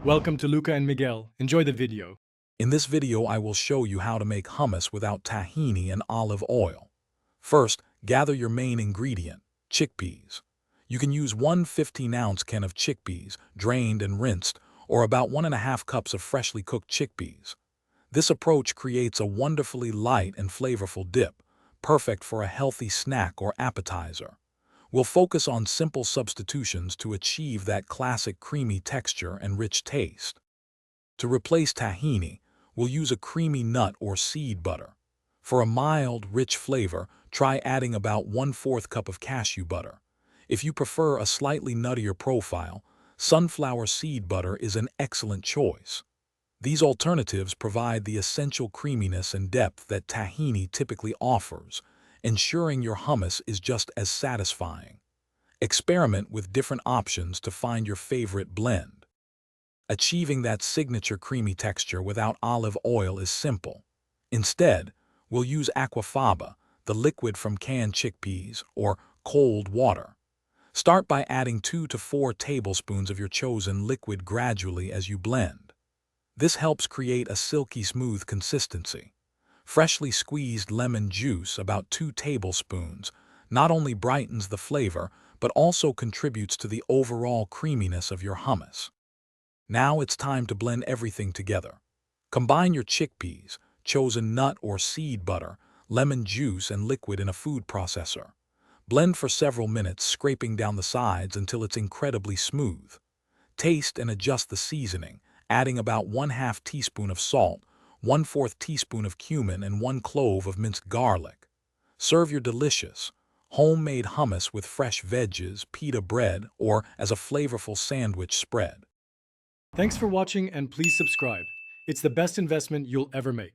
Welcome to Luca and Miguel. Enjoy the video. In this video, I will show you how to make hummus without tahini and olive oil. First, gather your main ingredient, chickpeas. You can use one 15-ounce can of chickpeas, drained and rinsed, or about 1.5 cups of freshly cooked chickpeas. This approach creates a wonderfully light and flavorful dip, perfect for a healthy snack or appetizer. We'll focus on simple substitutions to achieve that classic creamy texture and rich taste. To replace tahini, we'll use a creamy nut or seed butter. For a mild, rich flavor, try adding about 1/4 cup of cashew butter. If you prefer a slightly nuttier profile, sunflower seed butter is an excellent choice. These alternatives provide the essential creaminess and depth that tahini typically offers, ensuring your hummus is just as satisfying. Experiment with different options to find your favorite blend. Achieving that signature creamy texture without olive oil is simple. Instead, we'll use aquafaba, the liquid from canned chickpeas, or cold water. Start by adding 2 to 4 tablespoons of your chosen liquid gradually as you blend. This helps create a silky smooth consistency. Freshly squeezed lemon juice, about 2 tablespoons, not only brightens the flavor, but also contributes to the overall creaminess of your hummus. Now it's time to blend everything together. Combine your chickpeas, chosen nut or seed butter, lemon juice, and liquid in a food processor. Blend for several minutes, scraping down the sides until it's incredibly smooth. Taste and adjust the seasoning, adding about 1/2 teaspoon of salt, 1/4 teaspoon of cumin, and 1 clove of minced garlic. Serve your delicious, homemade hummus with fresh veggies, pita bread, or as a flavorful sandwich spread. Thanks for watching and please subscribe. It's the best investment you'll ever make.